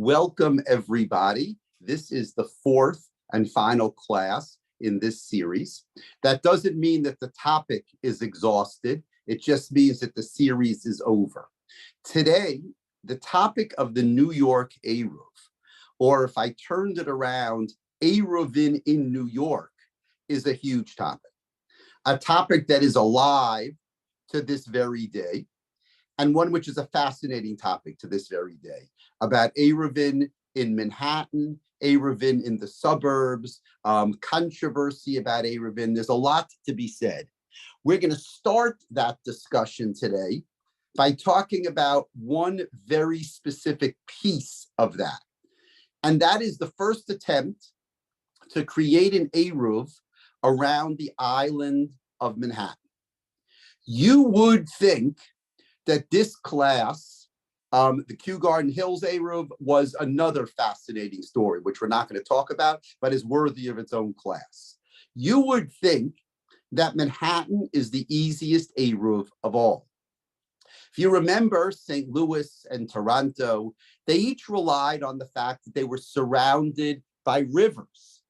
Welcome, everybody. This is the fourth and final class in this series. That doesn't mean that the topic is exhausted. It just means that the series is over. Today, the topic of the New York Eruv, or if I turned it around, Eruvin in New York, is a huge topic. A topic that is alive to this very day, and one which is a fascinating topic to this very day, about Eruvin in Manhattan, Eruvin in the suburbs, controversy about Eruvin. There's a lot to be said. We're going to start that discussion today by talking about one very specific piece of that. And that is the first attempt to create an Eruv around the island of Manhattan. You would think that this class, the Kew Garden Hills Eruv, was another fascinating story, which we're not going to talk about, but is worthy of its own class. You would think that Manhattan is the easiest Eruv of all. If you remember, St. Louis and Toronto, they each relied on the fact that they were surrounded by rivers.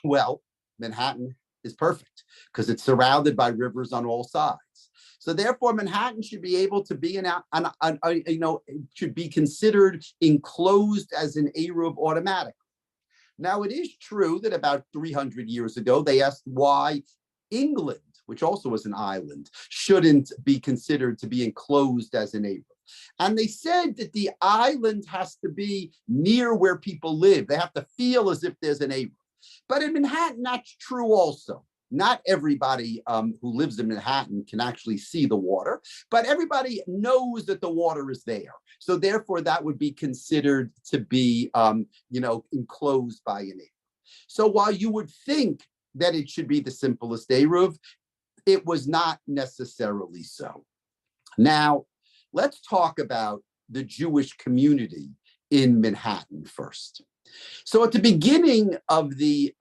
Well, Manhattan is perfect because it's surrounded by rivers on all sides. So therefore, Manhattan should be able to be should be considered enclosed as an Eruv automatically. Now, it is true that about 300 years ago, they asked why England, which also was an island, shouldn't be considered to be enclosed as an Eruv. And they said that the island has to be near where people live. They have to feel as if there's an Eruv. But in Manhattan, that's true also. Not everybody who lives in Manhattan can actually see the water, but everybody knows that the water is there. So therefore, that would be considered to be, enclosed by an Eruv. So while you would think that it should be the simplest Eruv, it was not necessarily so. Now, let's talk about the Jewish community in Manhattan first. So at the beginning of the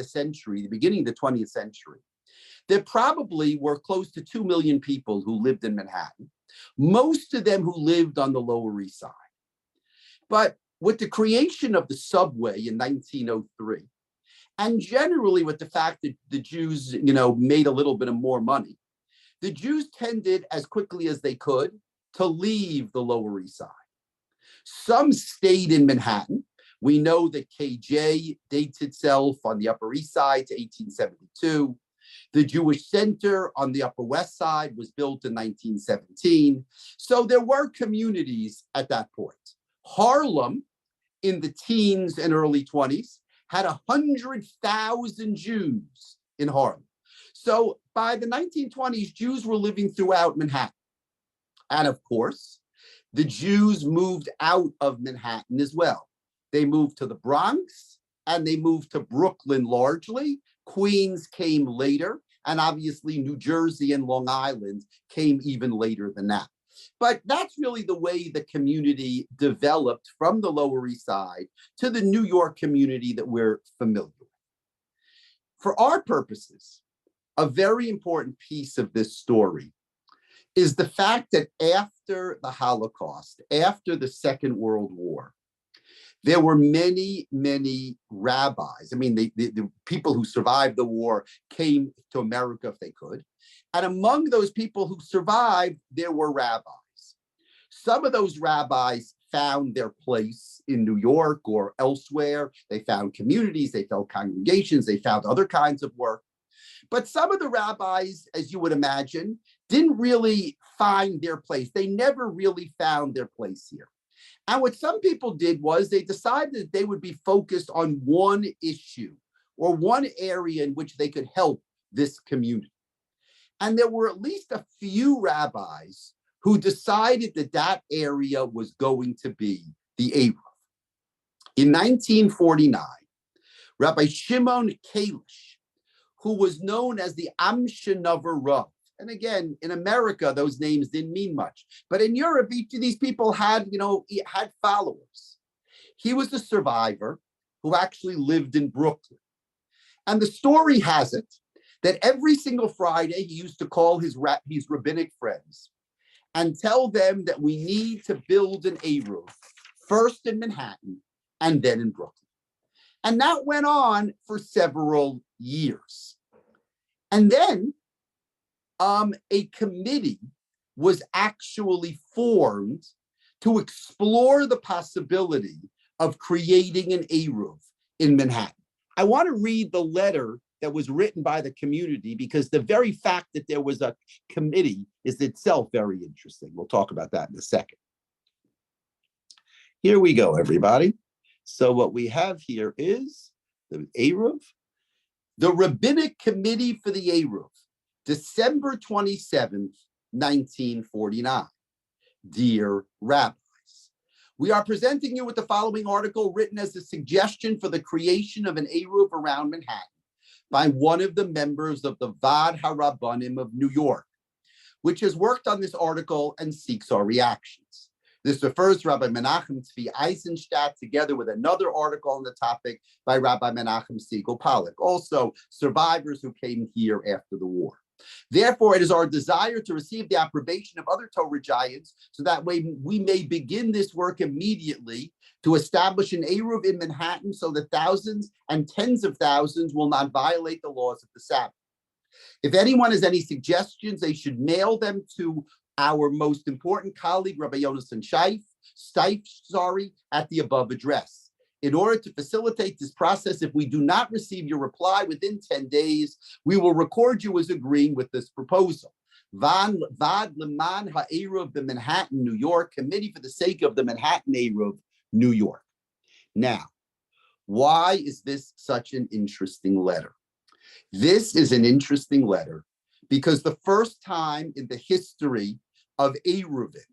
century, the beginning of the 20th century, there probably were close to 2 million people who lived in Manhattan, most of them who lived on the Lower East Side. But with the creation of the subway in 1903, and generally with the fact that the Jews, made a little bit of more money, the Jews tended as quickly as they could to leave the Lower East Side. Some stayed in Manhattan. We know that KJ dates itself on the Upper East Side to 1872. The Jewish Center on the Upper West Side was built in 1917. So there were communities at that point. Harlem, in the teens and early 20s, had 100,000 Jews in Harlem. So by the 1920s, Jews were living throughout Manhattan. And of course, the Jews moved out of Manhattan as well. They moved to the Bronx and they moved to Brooklyn largely. Queens came later, and obviously New Jersey and Long Island came even later than that. But that's really the way the community developed from the Lower East Side to the New York community that we're familiar with. For our purposes, a very important piece of this story is the fact that after the Holocaust, after the Second World War, there were many, many rabbis. I mean, the people who survived the war came to America if they could. And among those people who survived, there were rabbis. Some of those rabbis found their place in New York or elsewhere. They found communities, they found congregations, they found other kinds of work. But some of the rabbis, as you would imagine, didn't really find their place. They never really found their place here. And what some people did was they decided that they would be focused on one issue or one area in which they could help this community. And there were at least a few rabbis who decided that that area was going to be the Eruv. In 1949, Rabbi Shimon Kalish, who was known as the Amshinover Rav, and again, in America, those names didn't mean much. But in Europe, each of these people had followers. He was the survivor who actually lived in Brooklyn. And the story has it that every single Friday, he used to call his rabbinic friends and tell them that we need to build an Eruv first in Manhattan and then in Brooklyn. And that went on for several years. And then a committee was actually formed to explore the possibility of creating an Eruv in Manhattan. I want to read the letter that was written by the community, because the very fact that there was a committee is itself very interesting. We'll talk about that in a second. Here we go, everybody. So what we have here is the Eruv, the Rabbinic Committee for the Eruv, December 27th, 1949. Dear Rabbis, we are presenting you with the following article written as a suggestion for the creation of an Eruv around Manhattan by one of the members of the Vad HaRabbanim of New York, which has worked on this article and seeks our reactions. This refers to Rabbi Menachem Tzvi Eisenstadt, together with another article on the topic by Rabbi Menachem Siegel Pollack, also survivors who came here after the war. Therefore, it is our desire to receive the approbation of other Torah giants, so that way we may begin this work immediately to establish an Eruv in Manhattan, so that thousands and tens of thousands will not violate the laws of the Sabbath. If anyone has any suggestions, they should mail them to our most important colleague, Rabbi Yonason Steif, at the above address. In order to facilitate this process, if we do not receive your reply within 10 days, we will record you as agreeing with this proposal. Vad Leman HaEruv, the Manhattan, New York, Committee for the Sake of the Manhattan Eruv, New York. Now, why is this such an interesting letter? This is an interesting letter because the first time in the history of Eruvin,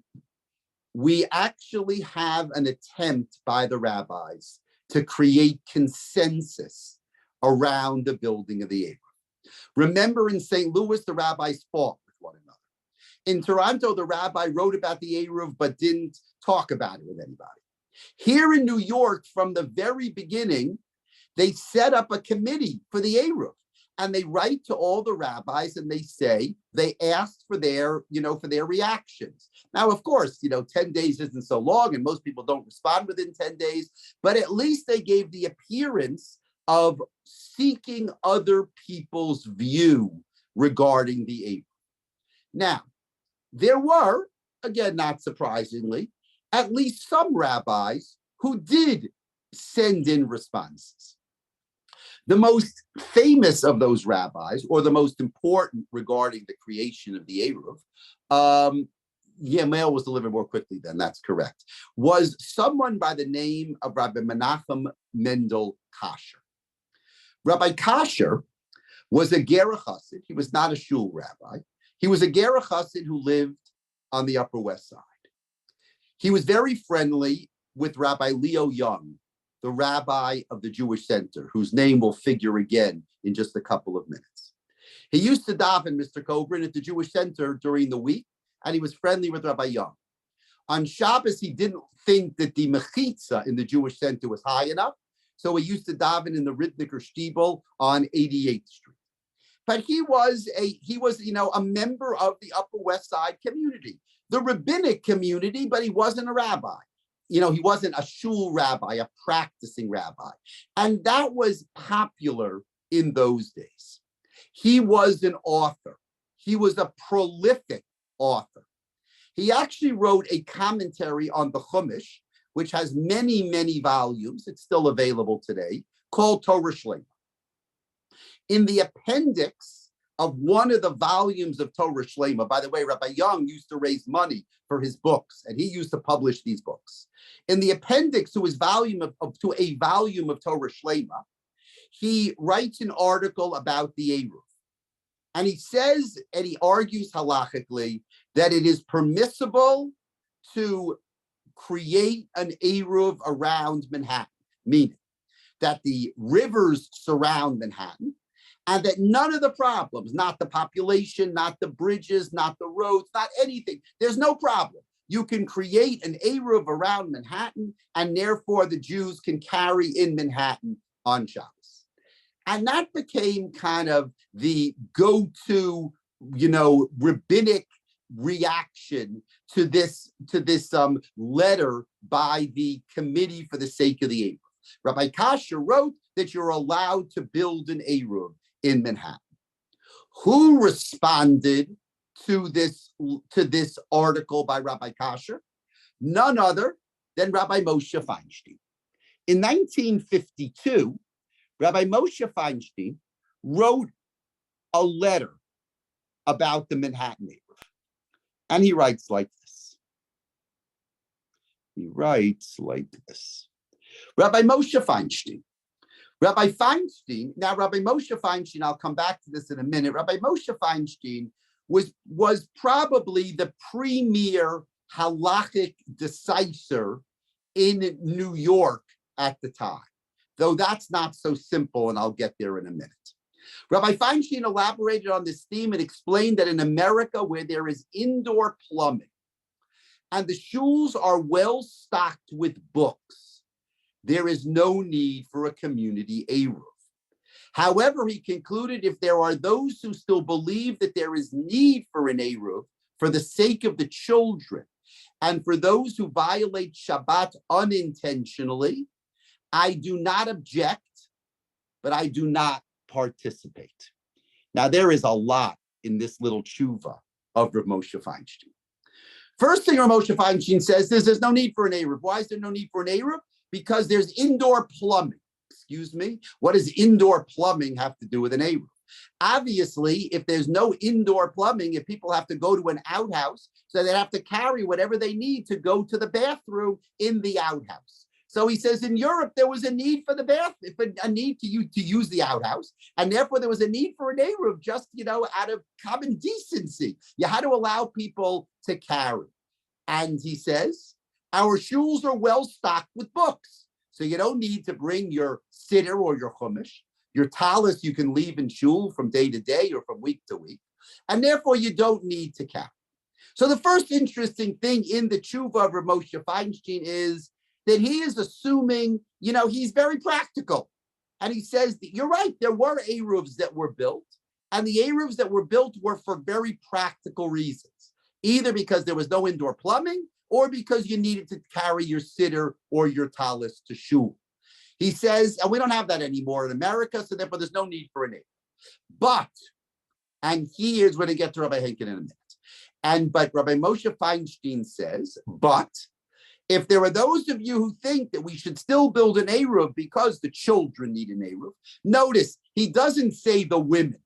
we actually have an attempt by the rabbis to create consensus around the building of the Eruv. Remember, in St. Louis, the rabbis fought with one another. In Toronto, the rabbi wrote about the Eruv but didn't talk about it with anybody. Here in New York, from the very beginning, they set up a committee for the Eruv. And they write to all the rabbis and they say, they asked for their, for their reactions. Now, of course, 10 days isn't so long and most people don't respond within 10 days, but at least they gave the appearance of seeking other people's view regarding the Eruv. Now, there were, again, not surprisingly, at least some rabbis who did send in responses. The most famous of those rabbis, or the most important regarding the creation of the Eruv, mail was delivered more quickly then, that's correct, was someone by the name of Rabbi Menachem Mendel Kasher. Rabbi Kasher was a Gerach Chassid. He was not a shul rabbi. He was a Gerach Chassid who lived on the Upper West Side. He was very friendly with Rabbi Leo Young, the rabbi of the Jewish Center, whose name will figure again in just a couple of minutes. He used to daven, Mr. Coburn, at the Jewish Center during the week, and he was friendly with Rabbi Young. On Shabbos, he didn't think that the mechitza in the Jewish Center was high enough, so he used to daven in the Ritniker Stiebel on 88th Street. But he was a member of the Upper West Side community, the rabbinic community, but he wasn't a rabbi. He wasn't a shul rabbi, a practicing rabbi. And that was popular in those days. He was an author. He was a prolific author. He actually wrote a commentary on the Chumash, which has many, many volumes. It's still available today, called Torah Shlema. In the appendix of one of the volumes of Torah Shlema, by the way, Rabbi Young used to raise money for his books, and he used to publish these books. In the appendix to his volume of Torah Shlema, he writes an article about the Eruv. And he says, and he argues halachically, that it is permissible to create an Eruv around Manhattan, meaning that the rivers surround Manhattan, and that none of the problems, not the population, not the bridges, not the roads, not anything, there's no problem. You can create an Eruv around Manhattan, and therefore the Jews can carry in Manhattan on Shabbos. And that became kind of the go-to, rabbinic reaction to this letter by the Committee for the Sake of the Eruv. Rabbi Kasher wrote that you're allowed to build an Eruv in Manhattan. Who responded to this article by Rabbi Kasher? None other than Rabbi Moshe Feinstein. In 1952, Rabbi Moshe Feinstein wrote a letter about the Manhattan Eruv. And he writes like this. Rabbi Moshe Feinstein. Rabbi Moshe Feinstein, I'll come back to this in a minute. Rabbi Moshe Feinstein was probably the premier halakhic decisor in New York at the time, though that's not so simple, and I'll get there in a minute. Rabbi Feinstein elaborated on this theme and explained that in America, where there is indoor plumbing and the shuls are well stocked with books, there is no need for a community Eruv. However, he concluded if there are those who still believe that there is need for an Eruv for the sake of the children and for those who violate Shabbat unintentionally, I do not object, but I do not participate. Now, there is a lot in this little tshuva of Rav Moshe Feinstein. First thing Rav Moshe Feinstein says is there's no need for an Eruv. Why is there no need for an Eruv? Because there's indoor plumbing. Excuse me? What does indoor plumbing have to do with an Eruv? Obviously, if there's no indoor plumbing, if people have to go to an outhouse, so they have to carry whatever they need to go to the bathroom in the outhouse. So he says in Europe, there was a need for the bath, a need to use the outhouse. And therefore, there was a need for an Eruv just, out of common decency. You had to allow people to carry. And he says, our shuls are well stocked with books. So you don't need to bring your siddur or your chumash. Your talis you can leave in shul from day to day or from week to week. And therefore, you don't need to carry. So the first interesting thing in the tshuva of Rav Moshe Feinstein is that he is assuming, he's very practical. And he says, that you're right, there were Eruvs that were built, and the Eruvs that were built were for very practical reasons, either because there was no indoor plumbing or because you needed to carry your siddur or your talis to shul. He says, and we don't have that anymore in America, so therefore there's no need for an Eruv. But, and here's where to get to Rabbi Henkin in a minute. But Rabbi Moshe Feinstein says, but if there are those of you who think that we should still build an Eruv because the children need an Eruv, notice he doesn't say the women.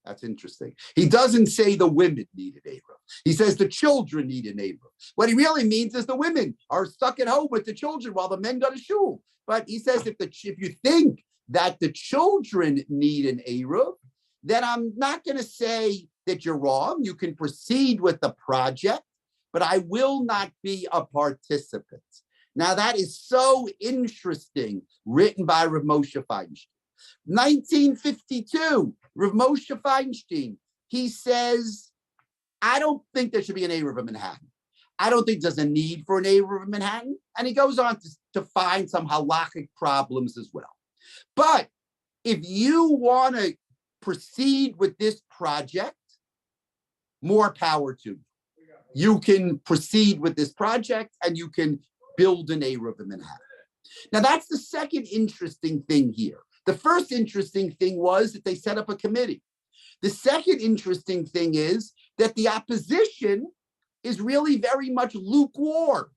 That's interesting. He doesn't say the women need an Eruv. He says the children need an Eruv. What he really means is the women are stuck at home with the children while the men go to shul. But he says if you think that the children need an Eruv, then I'm not going to say that you're wrong. You can proceed with the project, but I will not be a participant. Now, that is so interesting, written by Rav Moshe Feinstein. 1952, Rav Moshe Feinstein, he says, I don't think there should be an Eruv in Manhattan. I don't think there's a need for an Eruv in Manhattan. And he goes on to find some halachic problems as well. But if you want to proceed with this project, more power to you. You can proceed with this project and you can build an Eruv in Manhattan. Now, that's the second interesting thing here. The first interesting thing was that they set up a committee. The second interesting thing is that the opposition is really very much lukewarm.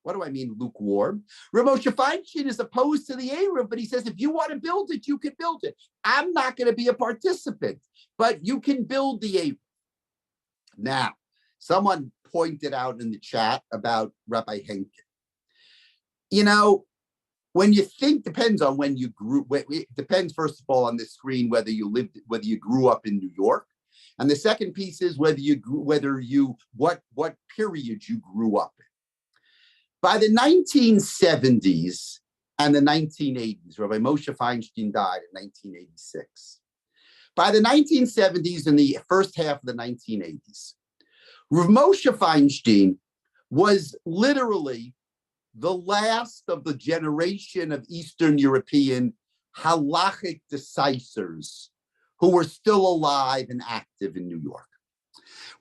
What do I mean lukewarm? Rav Moshe Feinstein is opposed to the Eruv, but he says, if you want to build it, you can build it. I'm not going to be a participant, but you can build the Eruv. Now, someone pointed out in the chat about Rabbi Henkin. When you think, depends on when you grew, it depends, first of all, on the screen, whether you grew up in New York. And the second piece is what period you grew up in. By the 1970s and the 1980s, Rabbi Moshe Feinstein died in 1986. By the 1970s and the first half of the 1980s, Rav Moshe Feinstein was literally the last of the generation of Eastern European halachic decisors who were still alive and active in New York.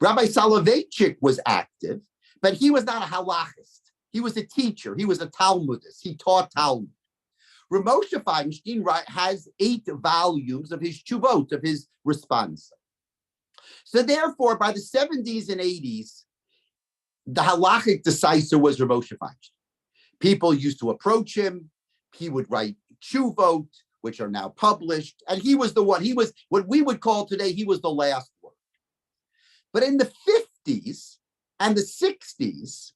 Rabbi Soloveitchik was active, but he was not a halachist. He was a teacher. He was a Talmudist. He taught Talmud. Rav Moshe Feinstein has 8 volumes of his tshuvot, of his responsa. So therefore, by the 70s and 80s, the halachic decisor was Rav Moshe Feinstein. People used to approach him. He would write tshuvot, which are now published. And he was the one, he was what we would call today, he was the last word. But in the 50s and the 60s,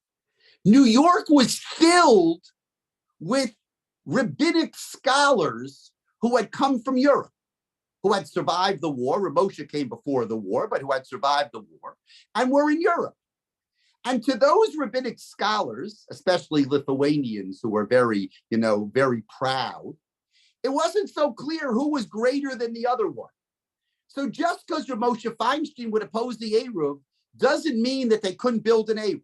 New York was filled with rabbinic scholars who had come from Europe, who had survived the war. Rav Moshe came before the war, but who had survived the war and were in Europe. And to those rabbinic scholars, especially Lithuanians who were very, very proud, it wasn't so clear who was greater than the other one. So just because Rav Moshe Feinstein would oppose the Eruv doesn't mean that they couldn't build an Eruv.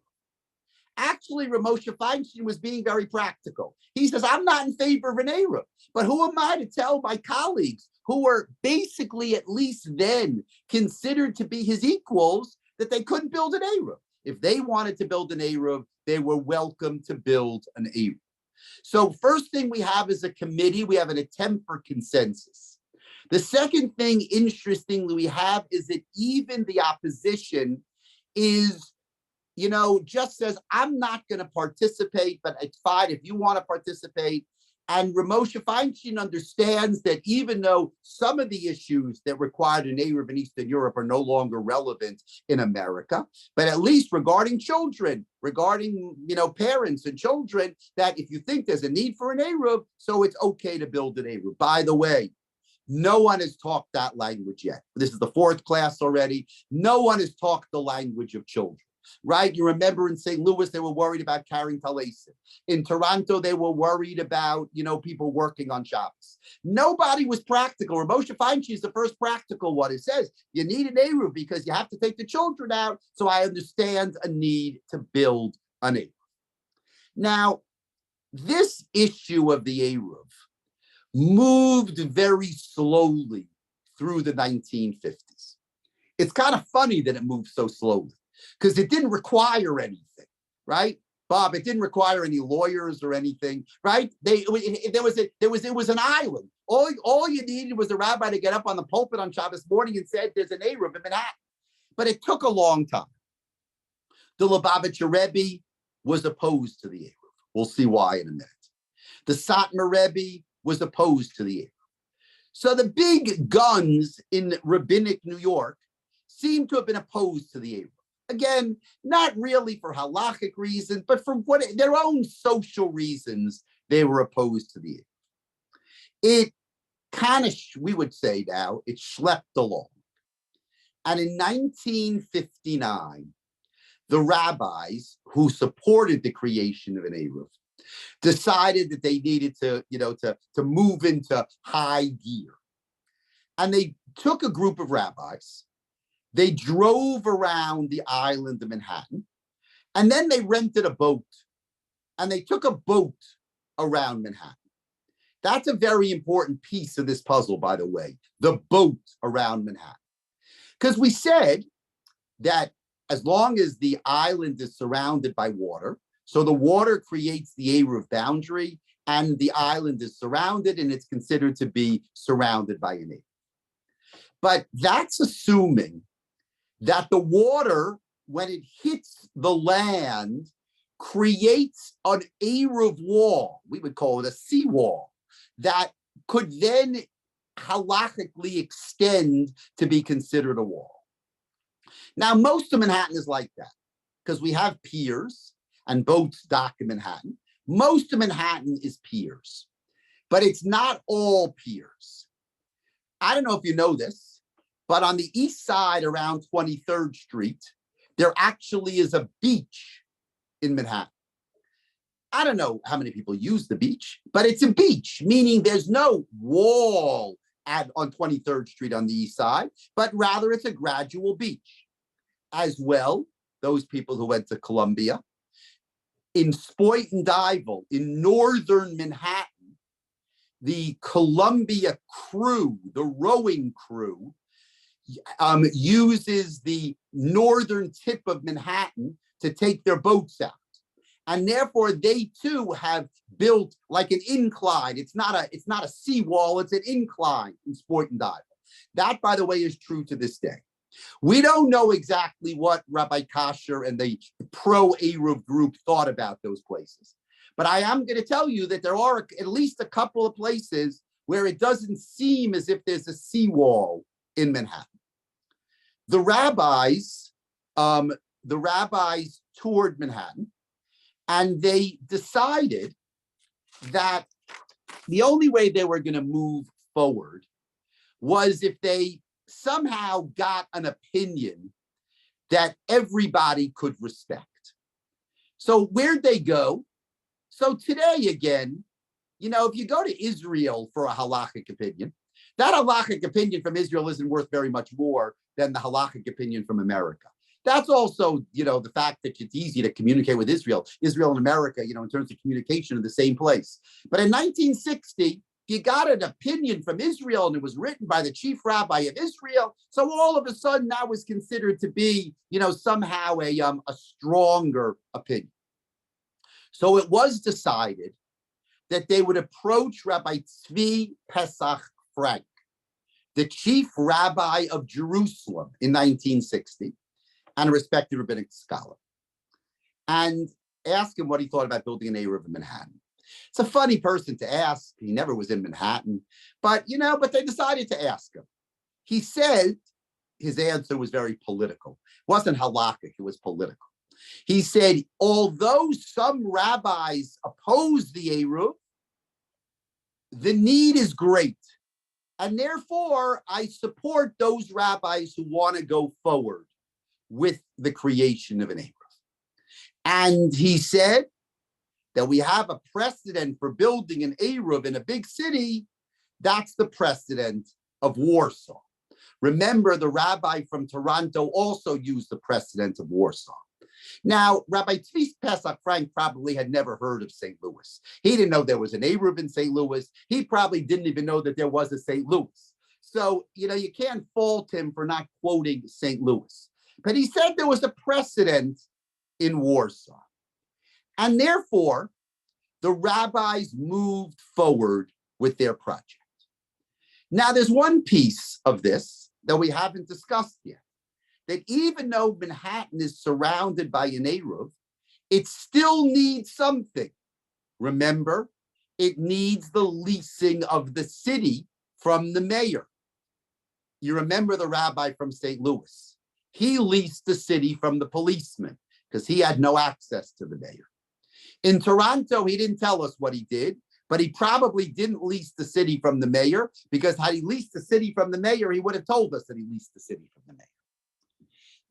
Actually, Rav Moshe Feinstein was being very practical. He says, I'm not in favor of an Eruv, but who am I to tell my colleagues who were basically, at least then, considered to be his equals, that they couldn't build an Eruv? If they wanted to build an Eruv, they were welcome to build an Eruv. So first thing we have is a committee. We have an attempt for consensus. The second thing, interestingly, we have is that even the opposition is, just says, I'm not going to participate, but it's fine if you want to participate. And Rav Moshe Feinstein understands that even though some of the issues that required an Eruv in Eastern Europe are no longer relevant in America, but at least regarding children, regarding, parents and children, that if you think there's a need for an Eruv, so it's okay to build an Eruv. By the way, no one has talked that language yet. This is the 4th class already. No one has talked the language of children. Right? You remember in St. Louis, they were worried about carrying talesim. In Toronto, they were worried about, people working on Shabbos. Nobody was practical. Rav Moshe Feinstein is the first practical one. It says you need an Eruv because you have to take the children out. So I understand a need to build an Eruv. Now, this issue of the Eruv moved very slowly through the 1950s. It's kind of funny that it moved so slowly, because it didn't require anything, right? Bob, it didn't require any lawyers or anything, right? It was an island. All you needed was a rabbi to get up on the pulpit on Shabbos morning and said, there's an Eruv in Manhattan. But it took a long time. The Lubavitcher Rebbe was opposed to the Eruv. We'll see why in a minute. The Satmar Rebbe was opposed to the Eruv. So the big guns in rabbinic New York seem to have been opposed to the Eruv. Again, not really for halachic reasons, but for their own social reasons, they were opposed to the Eruv. It kind of, we would say now, it schlepped along. And in 1959, the rabbis who supported the creation of an Eruv decided that they needed to move into high gear. And they took a group of rabbis. They drove around the island of Manhattan, and then they rented a boat, and they took a boat around Manhattan. That's a very important piece of this puzzle, by the way, the boat around Manhattan. Because we said that as long as the island is surrounded by water, so the water creates the Eruv boundary, and the island is surrounded, and it's considered to be surrounded by an Eruv. But that's assuming that the water, when it hits the land, creates an Eruv wall. We would call it a seawall that could then halachically extend to be considered a wall. Now, most of Manhattan is like that because we have piers and boats dock in Manhattan. Most of Manhattan is piers, but it's not all piers. I don't know if you know this, but on the east side around 23rd Street, there actually is a beach in Manhattan. I don't know how many people use the beach, but it's a beach, meaning there's no wall on 23rd Street on the east side, but rather it's a gradual beach. As well, those people who went to Columbia, in Spoit and Dival, in northern Manhattan, the Columbia crew, the rowing crew, uses the northern tip of Manhattan to take their boats out. And therefore, they too have built like an incline. It's not a seawall, it's an incline in Sport and Dive. That, by the way, is true to this day. We don't know exactly what Rabbi Kasher and the pro-Eruv group thought about those places. But I am going to tell you that there are at least a couple of places where it doesn't seem as if there's a seawall in Manhattan. The rabbis toured Manhattan, and they decided that the only way they were going to move forward was if they somehow got an opinion that everybody could respect. So where'd they go? So today, again, if you go to Israel for a halachic opinion, that halachic opinion from Israel isn't worth very much more than the halachic opinion from America. That's also, the fact that it's easy to communicate with Israel. Israel and America, in terms of communication, are the same place. But in 1960, you got an opinion from Israel, and it was written by the chief rabbi of Israel. So all of a sudden, that was considered to be, somehow a stronger opinion. So it was decided that they would approach Rabbi Tzvi Pesach Frank, the chief rabbi of Jerusalem in 1960, and a respected rabbinic scholar, and ask him what he thought about building an Eruv in Manhattan. It's a funny person to ask. He never was in Manhattan, but they decided to ask him. He said his answer was very political. It wasn't halakhic, it was political. He said, although some rabbis oppose the Eruv, the need is great. And therefore, I support those rabbis who want to go forward with the creation of an Eruv. And he said that we have a precedent for building an Eruv in a big city. That's the precedent of Warsaw. Remember, the rabbi from Toronto also used the precedent of Warsaw. Now, Rabbi Tzvi Pesach Frank probably had never heard of St. Louis. He didn't know there was an Eruv in St. Louis. He probably didn't even know that there was a St. Louis. So, you can't fault him for not quoting St. Louis. But he said there was a precedent in Warsaw. And therefore, the rabbis moved forward with their project. Now, there's one piece of this that we haven't discussed yet, that even though Manhattan is surrounded by an Eruv, it still needs something. Remember, it needs the leasing of the city from the mayor. You remember the rabbi from St. Louis. He leased the city from the policeman because he had no access to the mayor. In Toronto, he didn't tell us what he did, but he probably didn't lease the city from the mayor, because had he leased the city from the mayor, he would have told us that he leased the city from the mayor.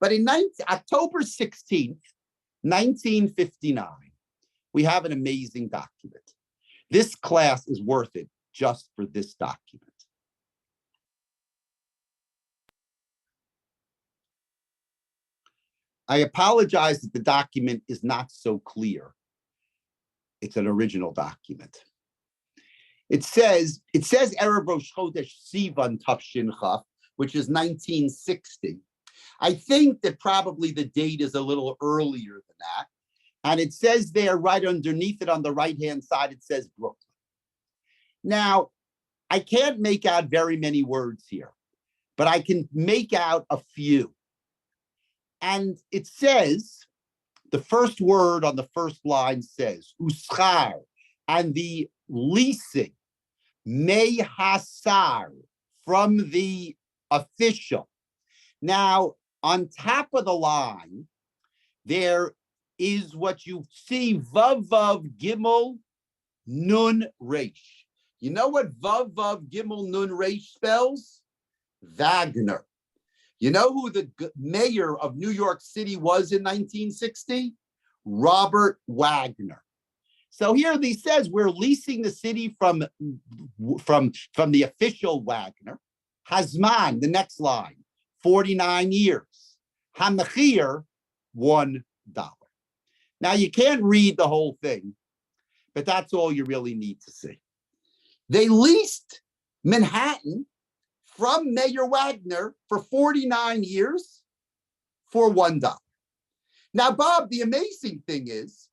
But in October 16th, 1959, we have an amazing document. This class is worth it just for this document. I apologize that the document is not so clear. It's an original document. It says Erev Rosh Chodesh Sivan Tafshin Chaf, which is 1960. I think that probably the date is a little earlier than that. And it says there, right underneath it on the right-hand side, it says Brooklyn. Now, I can't make out very many words here, but I can make out a few. And it says, the first word on the first line says, uschar, and the leasing, may hasar, from the official. Now, on top of the line, there is what you see, Vav Vav Gimel Nun Resh. You know what Vav Vav Gimel Nun Resh spells? Wagner. You know who the mayor of New York City was in 1960? Robert Wagner. So here he says we're leasing the city from the official Wagner. Hazman, the next line, 49 years. Hamachir, $1. Now you can't read the whole thing, but that's all you really need to see. They leased Manhattan from Mayor Wagner for 49 years for $1. Now, Bob, the amazing thing is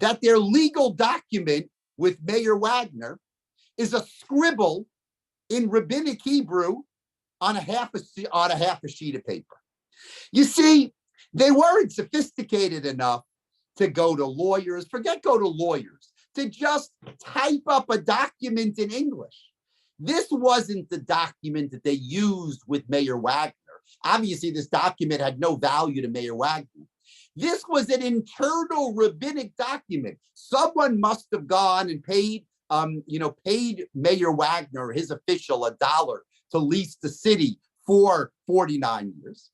that their legal document with Mayor Wagner is a scribble in rabbinic Hebrew on a half a sheet of paper. You see, they weren't sophisticated enough to go to lawyers, go to lawyers, to just type up a document in English. This wasn't the document that they used with Mayor Wagner. Obviously, this document had no value to Mayor Wagner. This was an internal rabbinic document. Someone must have gone and paid Mayor Wagner, his official, $1 to lease the city for 49 years.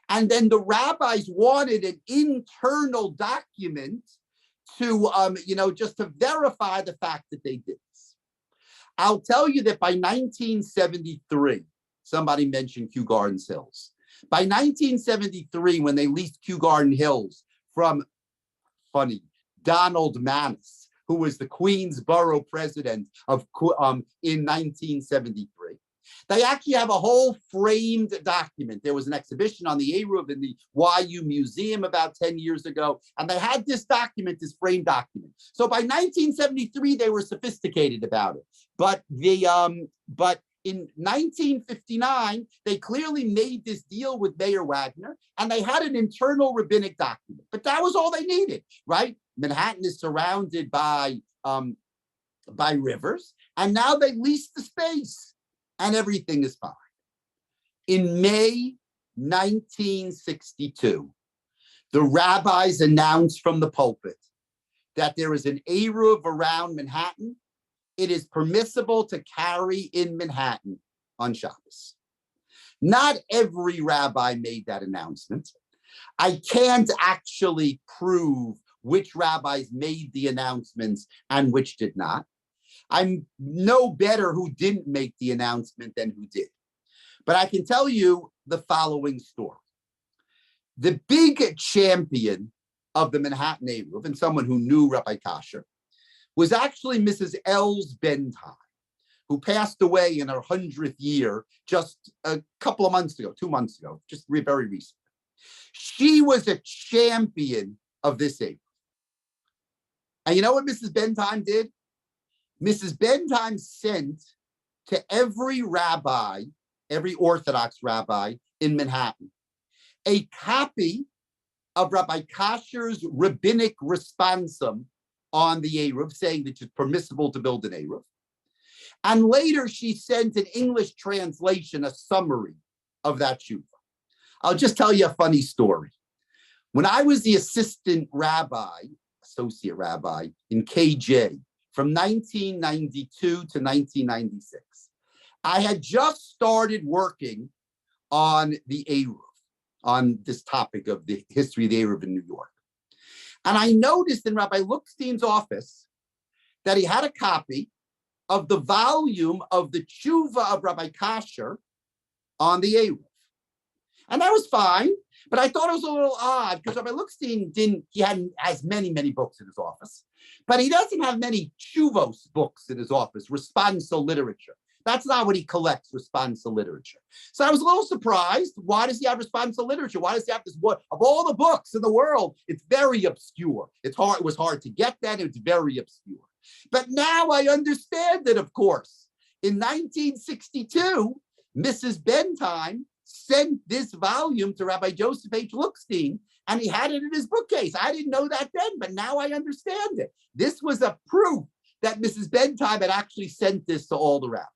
And then the rabbis wanted an internal document to, just to verify the fact that they did this. I'll tell you that by 1973, somebody mentioned Kew Gardens Hills. By 1973, when they leased Kew Garden Hills from, Donald Maness, who was the Queensborough president in 1973, they actually have a whole framed document. There was an exhibition on the Eruv in the YU Museum about 10 years ago, and they had this document, this framed document. So by 1973, they were sophisticated about it. But in 1959, they clearly made this deal with Mayor Wagner, and they had an internal rabbinic document. But that was all they needed, right? Manhattan is surrounded by rivers, and now they lease the space, and everything is fine. In May 1962, the rabbis announced from the pulpit that there is an Eruv around Manhattan. It is permissible to carry in Manhattan on Shabbos. Not every rabbi made that announcement. I can't actually prove which rabbis made the announcements and which did not. I'm no better who didn't make the announcement than who did. But I can tell you the following story. The big champion of the Manhattan Eruv, and someone who knew Rabbi Kasher, was actually Mrs. Els Bentheim, who passed away in her 100th year just a couple of months ago, 2 months ago, just very recently. She was a champion of this Eruv. And you know what Mrs. Bentheim did? Mrs. Bentheim sent to every rabbi, every Orthodox rabbi in Manhattan, a copy of Rabbi Kasher's rabbinic responsum on the Eruv, saying that it's permissible to build an Eruv. And later she sent an English translation, a summary of that tshuva. I'll just tell you a funny story. When I was the associate rabbi in KJ from 1992 to 1996, I had just started working on the Eruv, on this topic of the history of the Eruv in New York. And I noticed in Rabbi Lookstein's office that he had a copy of the volume of the tshuva of Rabbi Kasher on the Eruv. And that was fine, but I thought it was a little odd because Rabbi Lookstein has many books in his office, but he doesn't have many tshuvos books in his office, responsa literature. That's not what he collects, responsa literature. So I was a little surprised. Why does he have responsa literature? Why does he have this? Of all the books in the world, it's very obscure. It was hard to get that. It's very obscure. But now I understand it, of course. In 1962, Mrs. Bentheim sent this volume to Rabbi Joseph H. Lookstein, and he had it in his bookcase. I didn't know that then, but now I understand it. This was a proof that Mrs. Bentheim had actually sent this to all the rabbis.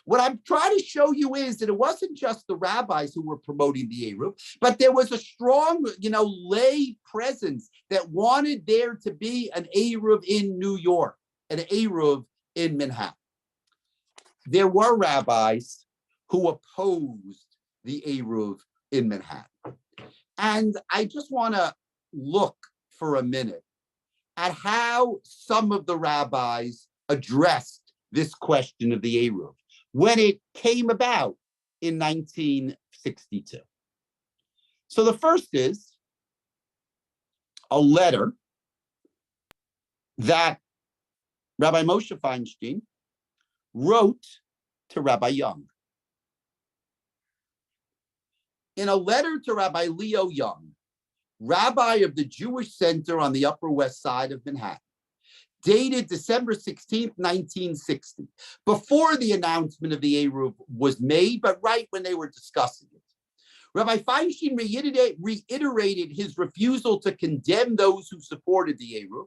What I'm trying to show you is that it wasn't just the rabbis who were promoting the Eruv, but there was a strong, lay presence that wanted there to be an Eruv in New York, an Eruv in Manhattan. There were rabbis who opposed the Eruv in Manhattan. And I just want to look for a minute at how some of the rabbis addressed this question of the Eruv when it came about in 1962. So the first is a letter that Rabbi Moshe Feinstein wrote to Rabbi Young. In a letter to Rabbi Leo Young, rabbi of the Jewish Center on the Upper West Side of Manhattan, dated December 16th, 1960, before the announcement of the Eruv was made, but right when they were discussing it. Rabbi Feinstein reiterated his refusal to condemn those who supported the Eruv,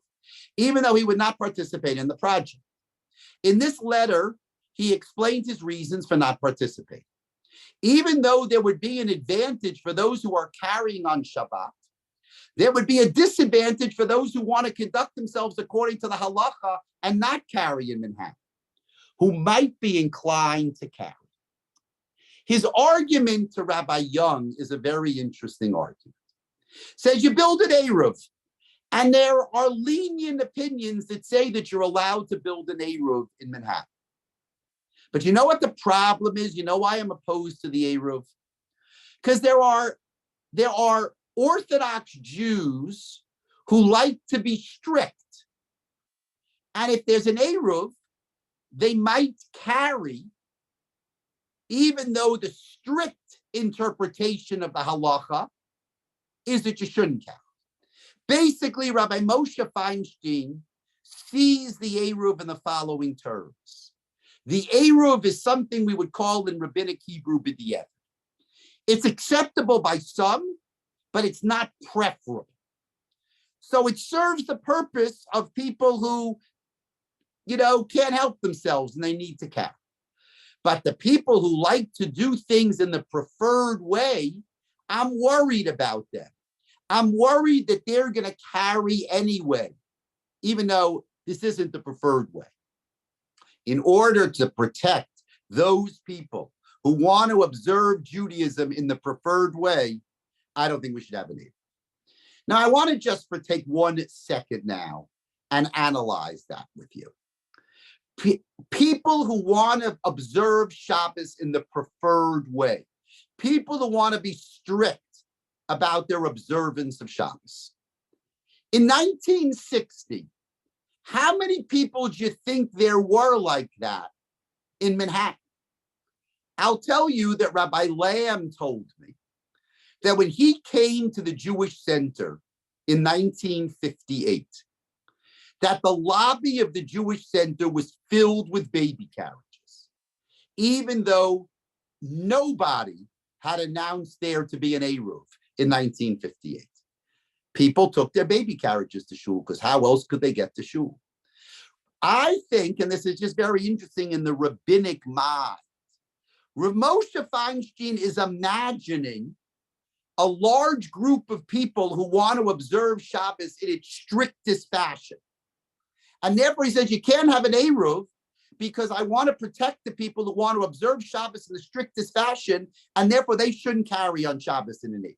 even though he would not participate in the project. In this letter, he explained his reasons for not participating. Even though there would be an advantage for those who are carrying on Shabbat, there would be a disadvantage for those who want to conduct themselves according to the Halakhah and not carry in Manhattan, who might be inclined to carry. His argument to Rabbi Young is a very interesting argument. Says you build an Eruv, and there are lenient opinions that say that you're allowed to build an Eruv in Manhattan. But you know what the problem is? You know why I'm opposed to the Eruv? Because there are Orthodox Jews who like to be strict. And if there's an Eruv, they might carry, even though the strict interpretation of the halacha is that you shouldn't carry. Basically, Rabbi Moshe Feinstein sees the Eruv in the following terms. The Eruv is something we would call in rabbinic Hebrew b'diavad. It's acceptable by some, but it's not preferable. So it serves the purpose of people who, can't help themselves and they need to carry. But the people who like to do things in the preferred way, I'm worried about them. I'm worried that they're going to carry anyway, even though this isn't the preferred way. In order to protect those people who want to observe Judaism in the preferred way, I don't think we should have an Eruv. Now, I want to just take 1 second now and analyze that with you. People who want to observe Shabbos in the preferred way, people who want to be strict about their observance of Shabbos. In 1960, how many people do you think there were like that in Manhattan? I'll tell you that Rabbi Lamb told me that when he came to the Jewish Center in 1958, that the lobby of the Jewish Center was filled with baby carriages, even though nobody had announced there to be an Eruv in 1958. People took their baby carriages to shul because how else could they get to shul? I think, and this is just very interesting in the rabbinic mind, Rav Moshe Feinstein is imagining a large group of people who want to observe Shabbos in its strictest fashion. And therefore he says, you can't have an Eruv because I want to protect the people who want to observe Shabbos in the strictest fashion, and therefore they shouldn't carry on Shabbos in an Eruv.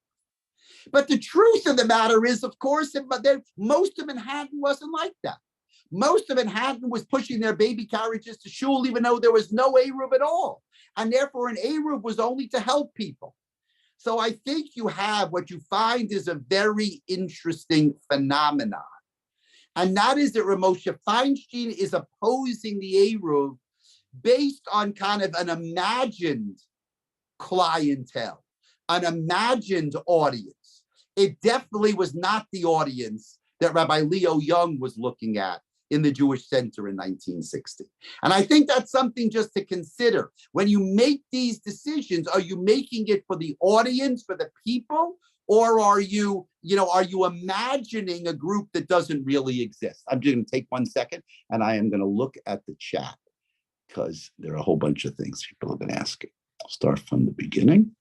But the truth of the matter is, of course, most of Manhattan wasn't like that. Most of Manhattan was pushing their baby carriages to shul, even though there was no Eruv at all. And therefore an Eruv was only to help people. So I think what you find is a very interesting phenomenon. And that is that Rav Moshe Feinstein is opposing the Eruv based on kind of an imagined clientele, an imagined audience. It definitely was not the audience that Rabbi Leo Young was looking at in the Jewish Center in 1960. And I think that's something just to consider. When you make these decisions, are you making it for the audience, for the people, or are you imagining a group that doesn't really exist? I'm just going to take 1 second, and I am going to look at the chat because there are a whole bunch of things people have been asking. I'll start from the beginning.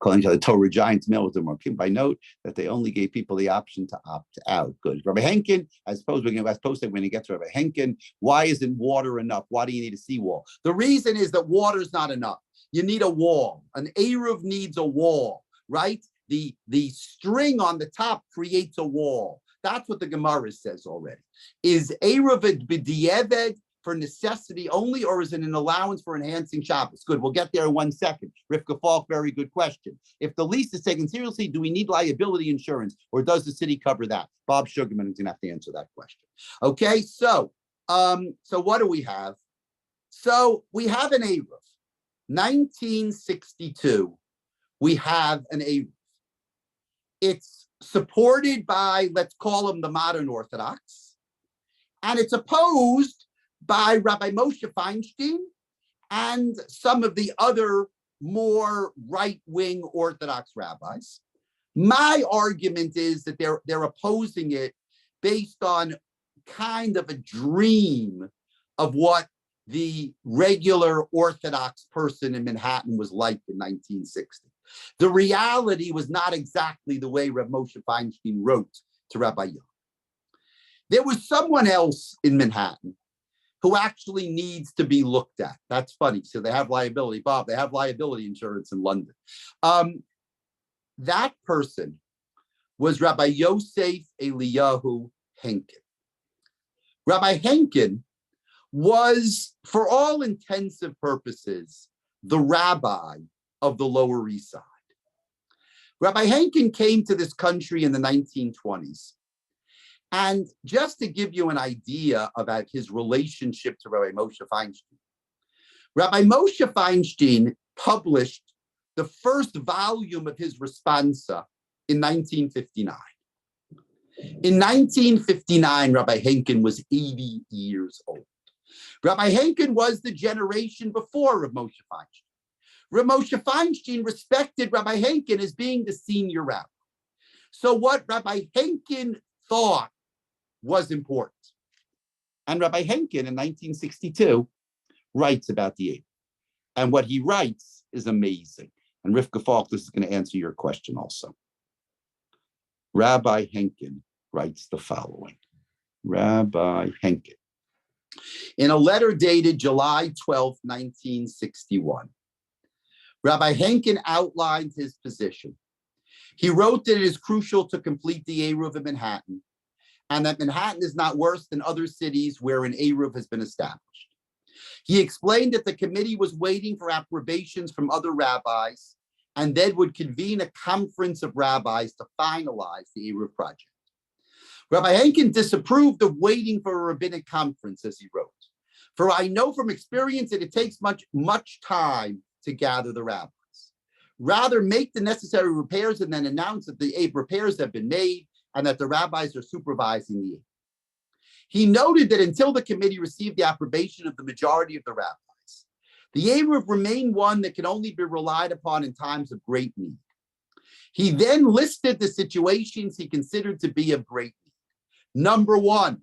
Calling to the Torah Giants mail with the Markim by note that they only gave people the option to opt out. Good. Rabbi Henkin, I suppose we're going to get to Rabbi Henkin. Why isn't water enough? Why do you need a seawall? The reason is that water is not enough. You need a wall. An Eruv needs a wall, right? The string on the top creates a wall. That's what the Gemara says already. Is Eruv b'diavad for necessity only, or is it an allowance for enhancing Shabbos? Good, we'll get there in 1 second. Rivka Falk, very good question. If the lease is taken seriously, do we need liability insurance, or does the city cover that? Bob Sugarman is going to have to answer that question. Okay, so what do we have? So we have an Eruv, 1962, we have an Eruv. It's supported by, let's call them the modern Orthodox, and it's opposed by Rabbi Moshe Feinstein and some of the other more right-wing Orthodox rabbis. My argument is that they're opposing it based on kind of a dream of what the regular Orthodox person in Manhattan was like in 1960. The reality was not exactly the way Reb Moshe Feinstein wrote to Rabbi Young. There was someone else in Manhattan who actually needs to be looked at. That's funny. So they have liability, Bob, they have liability insurance in London. That person was Rabbi Yosef Eliyahu Henkin. Rabbi Henkin was, for all intensive purposes, the rabbi of the Lower East Side. Rabbi Henkin came to this country in the 1920s. And just to give you an idea about his relationship to Rabbi Moshe Feinstein, Rabbi Moshe Feinstein published the first volume of his responsa in 1959. In 1959, Rabbi Henkin was 80 years old. Rabbi Henkin was the generation before Rav Moshe Feinstein. Rav Moshe Feinstein respected Rabbi Henkin as being the senior rabbi. So what Rabbi Henkin thought was important. And Rabbi Henkin in 1962 writes about the Eruv. And what he writes is amazing. And Rivka Falk, this is going to answer your question also. Rabbi Henkin writes the following. Rabbi Henkin, in a letter dated July 12, 1961, Rabbi Henkin outlined his position. He wrote that it is crucial to complete the Eruv in Manhattan, and that Manhattan is not worse than other cities where an Eruv has been established. He explained that the committee was waiting for approbations from other rabbis and then would convene a conference of rabbis to finalize the Eruv project. Rabbi Henkin disapproved of waiting for a rabbinic conference, as he wrote. For I know from experience that it takes much time to gather the rabbis. Rather, make the necessary repairs and then announce that the repairs have been made and that the rabbis are supervising the Eruv. He noted that until the committee received the approbation of the majority of the rabbis, the Eruv remained one that can only be relied upon in times of great need. He then listed the situations he considered to be of great need. Number one,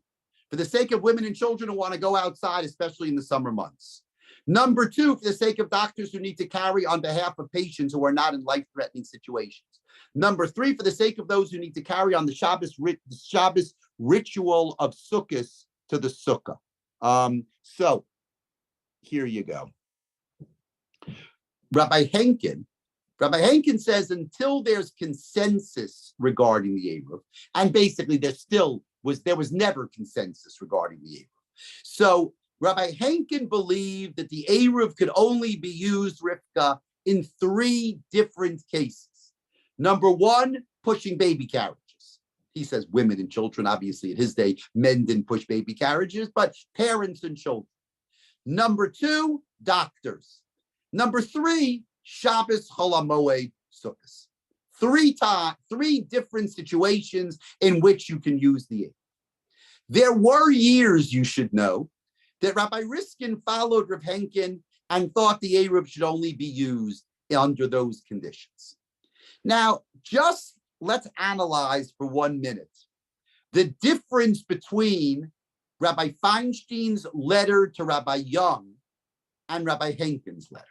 for the sake of women and children who want to go outside, especially in the summer months. Number two, for the sake of doctors who need to carry on behalf of patients who are not in life-threatening situations. Number three, for the sake of those who need to carry on the Shabbos ritual of Sukkot to the Sukkah. So here you go. Rabbi Henkin says until there's consensus regarding the Eruv, and basically there was never consensus regarding the Eruv. So Rabbi Henkin believed that the Eruv could only be used, Rivka, in three different cases. Number one, pushing baby carriages. He says women and children. Obviously, at his day, men didn't push baby carriages, but parents and children. Number two, doctors. Number three, Shabbos Cholamoed Sukkos. Three different situations in which you can use the Eruv. There were years, you should know, that Rabbi Riskin followed Rav Henkin and thought the Eruv should only be used under those conditions. Now, just let's analyze for 1 minute the difference between Rabbi Feinstein's letter to Rabbi Young and Rabbi Henkin's letter.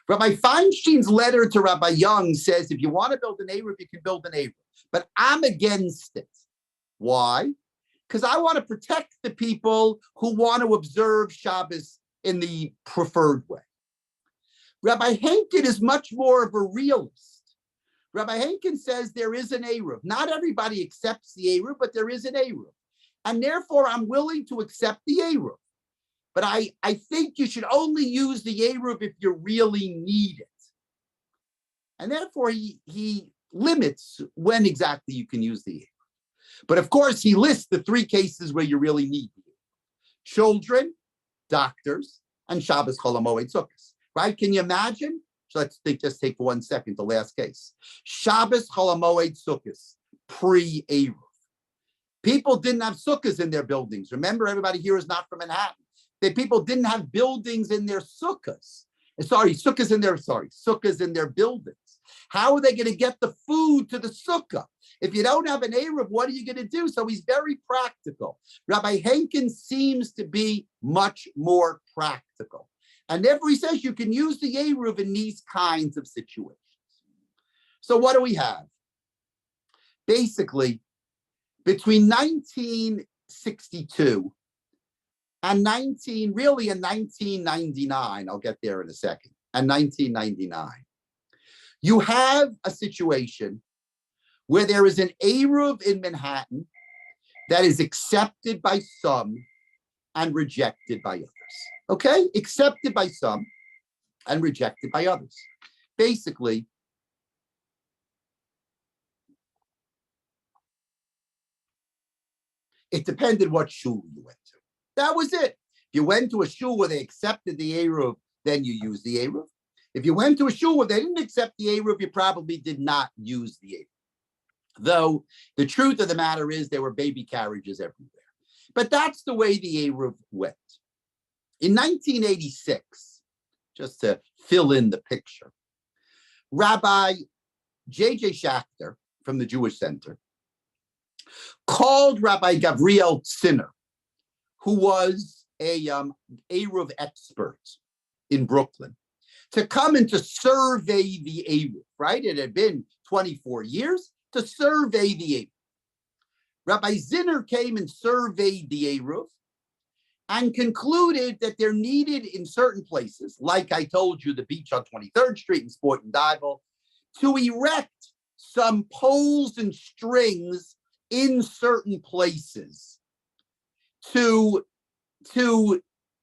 Rabbi Feinstein's letter to Rabbi Young says, if you want to build an Eruv, you can build an Eruv, but I'm against it. Why? Because I want to protect the people who want to observe Shabbos in the preferred way. Rabbi Henkin is much more of a realist. Rabbi Henkin says there is an Eruv. Not everybody accepts the Eruv, but there is an Eruv. And therefore, I'm willing to accept the Eruv. But I think you should only use the Eruv if you really need it. And therefore, he limits when exactly you can use the Eruv. But of course, he lists the three cases where you really need the Eruv. Children, doctors, and Shabbos Cholamoed Sukkos. Right? Can you imagine? So let's just take for 1 second the last case. Shabbos Cholamoed Sukkos, pre-Eruv. People didn't have sukkahs in their buildings. Remember, everybody here is not from Manhattan. People didn't have buildings in their sukkahs. Sukkahs in their buildings. How are they going to get the food to the sukkah? If you don't have an Eruv, what are you going to do? So he's very practical. Rabbi Henkin seems to be much more practical. And therefore he says you can use the Eruv in these kinds of situations. So what do we have? Basically, between 1962 and 1999, I'll get there in a second, and 1999, you have a situation where there is an Eruv in Manhattan that is accepted by some and rejected by others. Okay? Accepted by some and rejected by others. Basically, it depended what shul you went to. That was it. If you went to a shul where they accepted the Eruv, then you used the Eruv. If you went to a shul where they didn't accept the Eruv, you probably did not use the Eruv. Though the truth of the matter is there were baby carriages everywhere. But that's the way the Eruv went. In 1986, just to fill in the picture, Rabbi J.J. Schachter from the Jewish Center called Rabbi Gabriel Zinner, who was a Eruv expert in Brooklyn, to come and to survey the Eruv, right? It had been 24 years to survey the Eruv. Rabbi Zinner came and surveyed the Eruv and concluded that there needed in certain places, like I told you, the beach on 23rd Street in Sport and Dival, to erect some poles and strings in certain places to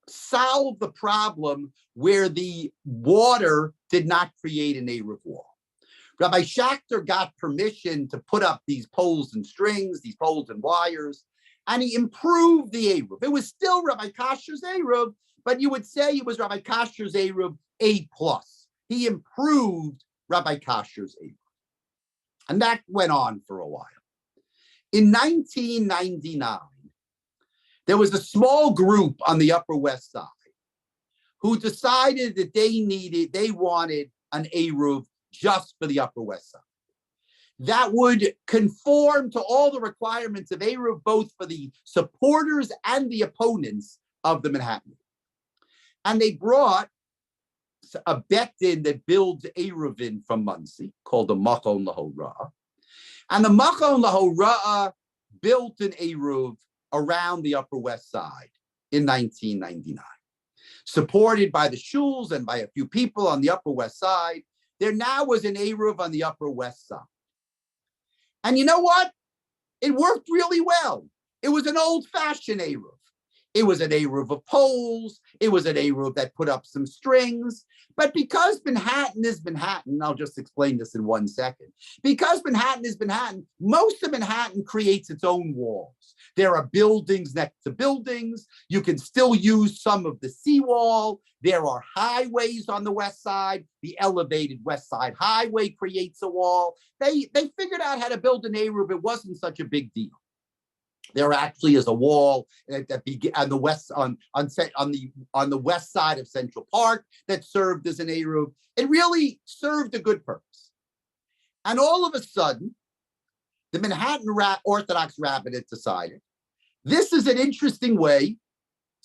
solve the problem where the water did not create an Eruv wall. Rabbi Schachter got permission to put up these poles and strings, these poles and wires, and he improved the Eruv. It was still Rabbi Kasher's Eruv, but you would say it was Rabbi Kasher's Eruv A+. He improved Rabbi Kasher's Eruv. And that went on for a while. In 1999, there was a small group on the Upper West Side who decided that they wanted an Eruv just for the Upper West Side that would conform to all the requirements of Eruv, both for the supporters and the opponents of the Manhattan. And they brought a bet-in that builds Eruvin from Monsey, called the Machon Lahorah. And the Machon Lahorah built an Eruv around the Upper West Side in 1999. Supported by the shuls and by a few people on the Upper West Side, there now was an Eruv on the Upper West Side. And you know what? It worked really well. It was an old-fashioned Eruv. It was an Eruv of poles. It was an Eruv that put up some strings. But because Manhattan is Manhattan, I'll just explain this in 1 second. Because Manhattan is Manhattan, most of Manhattan creates its own walls. There are buildings next to buildings. You can still use some of the seawall. There are highways on the west side. The elevated West Side Highway creates a wall. They figured out how to build an Eruv. It wasn't such a big deal. There actually is a wall that began on the west on the west side of Central Park that served as an Eruv. It really served a good purpose. And all of a sudden, the Manhattan Orthodox rabbinate decided this is an interesting way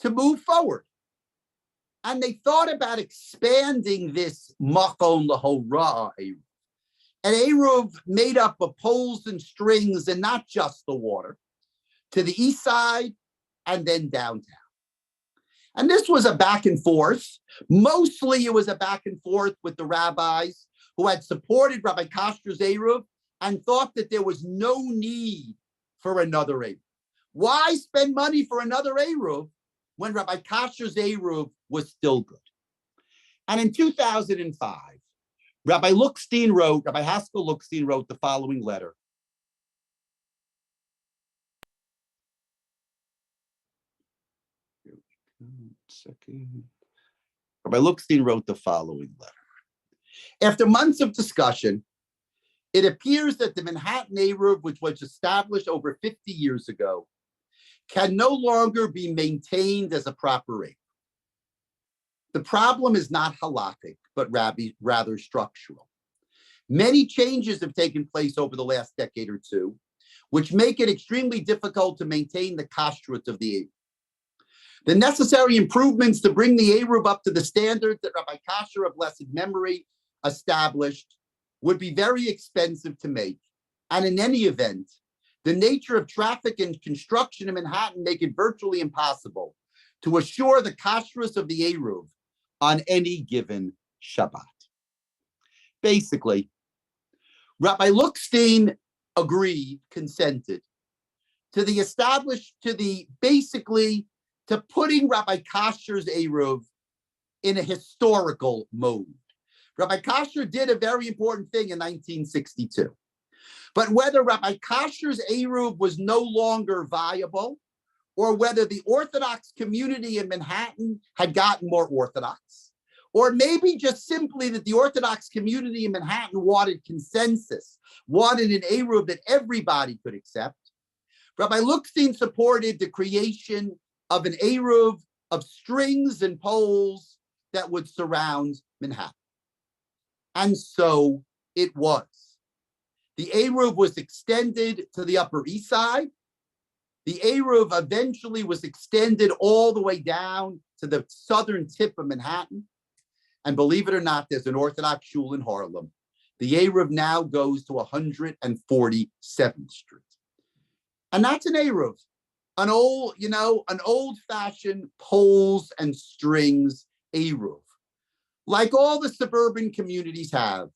to move forward. And they thought about expanding this Machon Lahorah Eruv, an Eruv made up of poles and strings and not just the water, to the east side and then downtown. And this was a back and forth. Mostly it was a back and forth with the rabbis who had supported Rabbi Kasher's Eruv and thought that there was no need for another Eruv. Why spend money for another Eruv when Rabbi Kasher's Eruv was still good? And in 2005, Rabbi Haskell Lookstein wrote the following letter. Rabbi Lookstein wrote the following letter. After months of discussion, it appears that the Manhattan Eruv, which was established over 50 years ago, can no longer be maintained as a proper Eruv. The problem is not halakhic, but rather structural. Many changes have taken place over the last decade or two, which make it extremely difficult to maintain the kashrut of the Eruv. The necessary improvements to bring the Eruv up to the standards that Rabbi Kasher of blessed memory established would be very expensive to make. And in any event, the nature of traffic and construction in Manhattan make it virtually impossible to assure the kashrus of the Eruv on any given Shabbat. Basically, Rabbi Lookstein consented to putting Rabbi Kasher's Eruv in a historical mode. Rabbi Kasher did a very important thing in 1962. But whether Rabbi Kasher's Eruv was no longer viable, or whether the Orthodox community in Manhattan had gotten more Orthodox, or maybe just simply that the Orthodox community in Manhattan wanted consensus, wanted an Eruv that everybody could accept, Rabbi Lookstein supported the creation of an Eruv of strings and poles that would surround Manhattan. And so it was. The Eruv was extended to the Upper East Side. The Eruv eventually was extended all the way down to the southern tip of Manhattan. And believe it or not, there's an Orthodox shul in Harlem. The Eruv now goes to 147th Street. And that's an Eruv, an old-fashioned poles and strings Eruv. Like all the suburban communities have,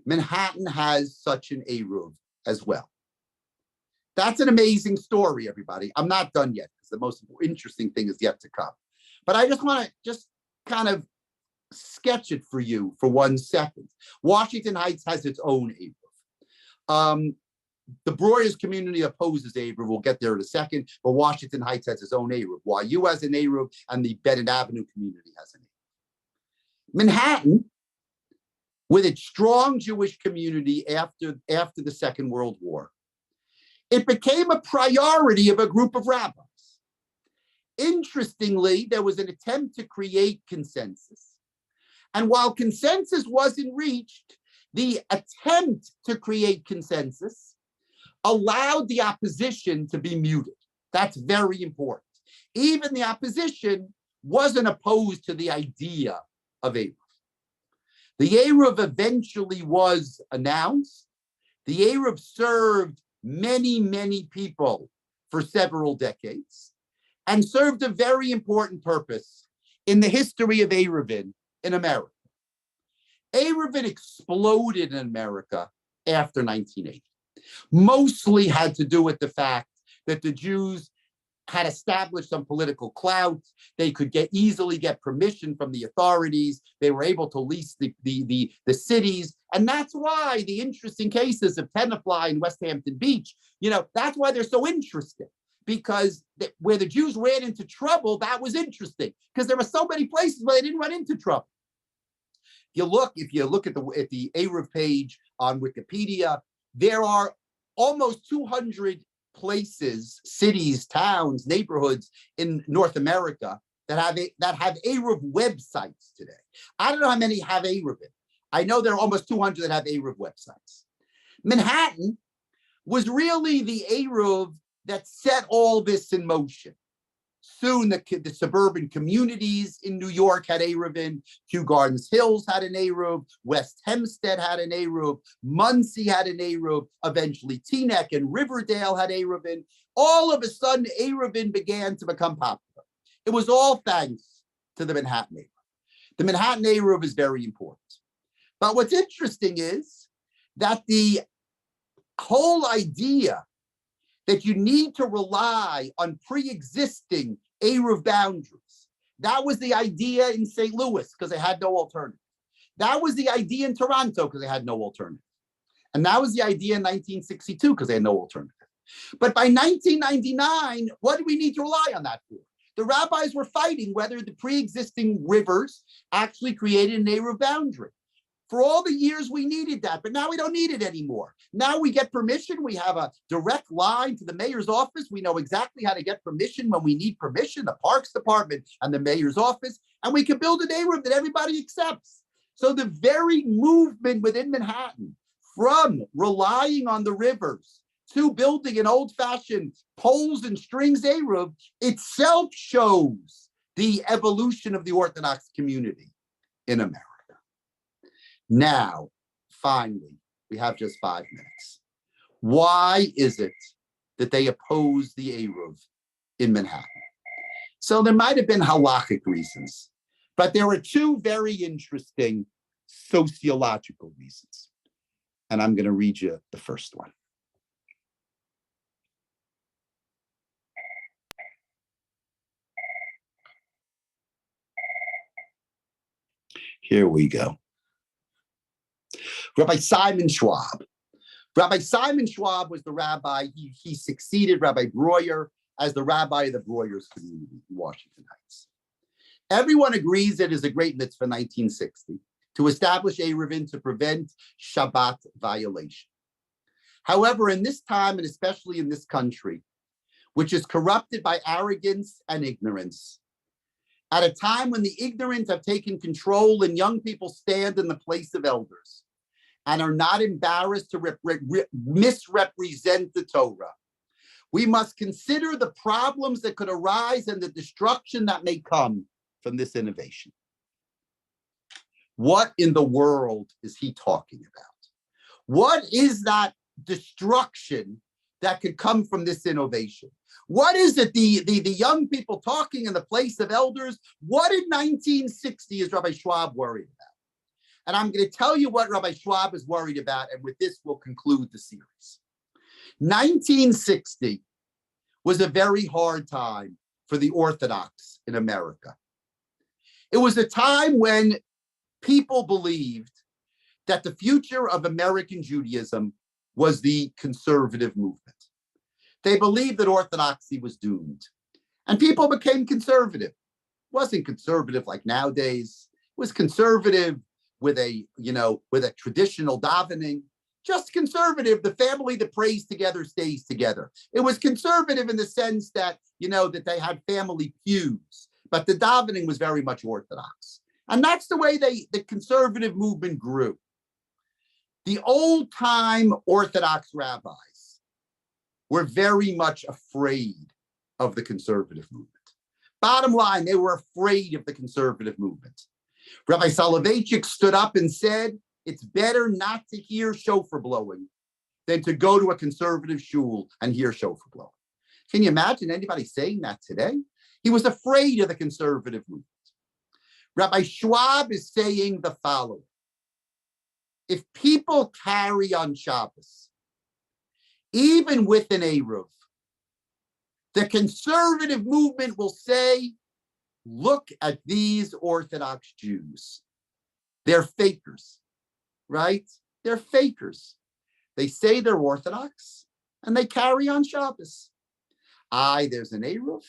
Manhattan has such an Eruv as well. That's an amazing story, everybody. I'm not done yet because the most interesting thing is yet to come. But I just want to kind of sketch it for you for 1 second. Washington Heights has its own Eruv. The Breuers community opposes Eruv. We'll get there in a second. But Washington Heights has its own Eruv. YU has an Eruv, and the Bennett Avenue community has an Eruv. Manhattan, with its strong Jewish community after the Second World War, it became a priority of a group of rabbis. Interestingly, there was an attempt to create consensus. And while consensus wasn't reached, the attempt to create consensus allowed the opposition to be muted. That's very important. Even the opposition wasn't opposed to the idea of Eruv. The Eruv eventually was announced. The Eruv served many, many people for several decades and served a very important purpose in the history of Eruvin in America. Eruvin exploded in America after 1980. Mostly had to do with the fact that the Jews had established some political clout. They could easily get permission from the authorities. They were able to lease the cities. And that's why the interesting cases of Tenafly and West Hampton Beach, that's why they're so interesting. Because where the Jews ran into trouble, that was interesting. Because there were so many places where they didn't run into trouble. If you look at the Eruv page on Wikipedia, there are almost 200 places, cities, towns, neighborhoods in North America that have Eruv websites today. I don't know how many have Eruvin. I know there are almost 200 that have Eruv websites. Manhattan was really the Eruv that set all this in motion. Soon the suburban communities in New York had Eruvin. Kew Gardens Hills had an Eruv. West Hempstead had an Eruv. Muncie had an Eruv. Eventually Teaneck and Riverdale had Eruvin. All of a sudden, Eruvin began to become popular. It was all thanks to the Manhattan Eruv. The Manhattan Eruv is very important. But what's interesting is that the whole idea that you need to rely on pre-existing Eruv boundaries. That was the idea in St. Louis because they had no alternative. That was the idea in Toronto because they had no alternative. And that was the idea in 1962 because they had no alternative. But by 1999, what do we need to rely on that for? The rabbis were fighting whether the pre-existing rivers actually created an Eruv boundary. For all the years we needed that, but now we don't need it anymore. Now we get permission. We have a direct line to the mayor's office. We know exactly how to get permission when we need permission, the Parks Department and the mayor's office, and we can build an Eruv that everybody accepts. So the very movement within Manhattan, from relying on the rivers to building an old-fashioned poles and strings Eruv, itself shows the evolution of the Orthodox community in America. Now, finally, we have just 5 minutes. Why is it that they oppose the Eruv in Manhattan? So there might have been halachic reasons, but there were 2 very interesting sociological reasons. And I'm going to read you the first one. Here we go. Rabbi Simon Schwab. Rabbi Simon Schwab was the rabbi. He succeeded Rabbi Breuer as the rabbi of the Breuer's community in Washington Heights. Everyone agrees it is a great mitzvah 1960 to establish Eruvin to prevent Shabbat violation. However, in this time, and especially in this country, which is corrupted by arrogance and ignorance, at a time when the ignorant have taken control and young people stand in the place of elders and are not embarrassed to misrepresent the Torah, we must consider the problems that could arise and the destruction that may come from this innovation. What in the world is he talking about? What is that destruction that could come from this innovation? What is it, the young people talking in the place of elders? What in 1960 is Rabbi Schwab worried about? And I'm going to tell you what Rabbi Schwab is worried about, and with this we'll conclude the series. 1960 was a very hard time for the Orthodox in America. It was a time when people believed that the future of American Judaism was the conservative movement. They believed that Orthodoxy was doomed, and people became conservative. It wasn't conservative like nowadays. It was conservative with a traditional davening, just conservative. The family that prays together stays together. It was conservative in the sense that, that they had family pews, but the davening was very much Orthodox. And that's the way the conservative movement grew. The old-time Orthodox rabbis were very much afraid of the conservative movement. Bottom line, they were afraid of the conservative movement. Rabbi Soloveitchik stood up and said, it's better not to hear shofar blowing than to go to a conservative shul and hear shofar blowing. Can you imagine anybody saying that today? He was afraid of the conservative movement. Rabbi Schwab is saying the following. If people carry on Shabbos, even with an Eruv, the conservative movement will say, look at these Orthodox Jews. They're fakers, right? They're fakers. They say they're Orthodox and they carry on Shabbos. There's an Eruv.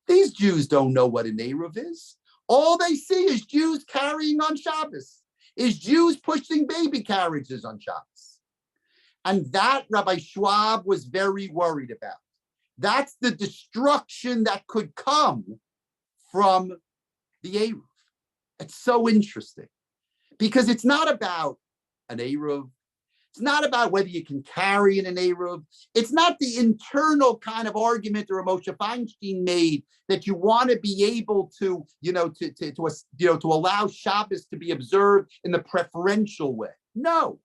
These Jews don't know what an Eruv is. All they see is Jews carrying on Shabbos, is Jews pushing baby carriages on Shabbos. And that Rabbi Schwab was very worried about. That's the destruction that could come from the Eruv. It's so interesting because it's not about an Eruv. It's not about whether you can carry in an Eruv. It's not the internal kind of argument or Moshe Feinstein made that you want to be able to, to allow Shabbos to be observed in the preferential way. No,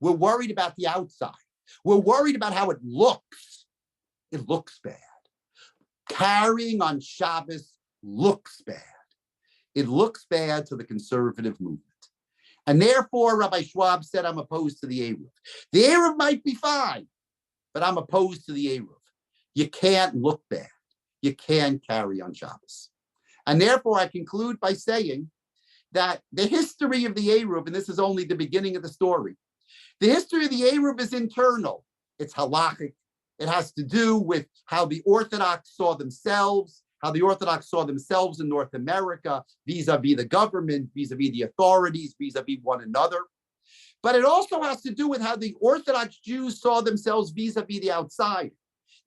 we're worried about the outside. We're worried about how it looks. It looks bad. Carrying on Shabbos looks bad. It looks bad to the conservative movement. And therefore, Rabbi Schwab said, I'm opposed to the Eruv. The Eruv might be fine, but I'm opposed to the Eruv. You can't look bad. You can carry on Shabbos. And therefore, I conclude by saying that the history of the Eruv, and this is only the beginning of the story, the history of the Eruv is internal. It's halachic. It has to do with how the Orthodox saw themselves how the Orthodox saw themselves in North America, vis-a-vis the government, vis-a-vis the authorities, vis-a-vis one another. But it also has to do with how the Orthodox Jews saw themselves vis-a-vis the outside.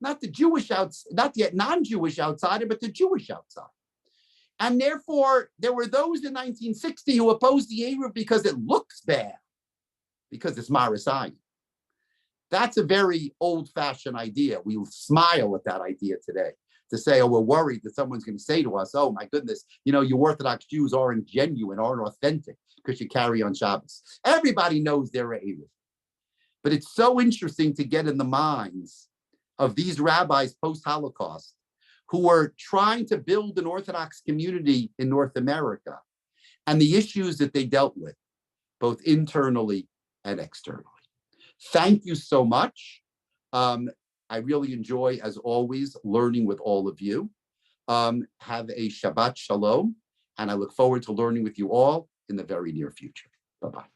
Not the Jewish outside, not the non-Jewish outsider, but the Jewish outside. And therefore, there were those in 1960 who opposed the Eruv because it looks bad, because it's Marisayim. That's a very old-fashioned idea. We smile at that idea today, to say, oh, we're worried that someone's going to say to us, oh, my goodness, you Orthodox Jews aren't genuine, aren't authentic, because you carry on Shabbos. Everybody knows they're a Eruv. But it's so interesting to get in the minds of these rabbis post-Holocaust who were trying to build an Orthodox community in North America and the issues that they dealt with, both internally and externally. Thank you so much. I really enjoy, as always, learning with all of you. Have a Shabbat Shalom, and I look forward to learning with you all in the very near future. Bye-bye.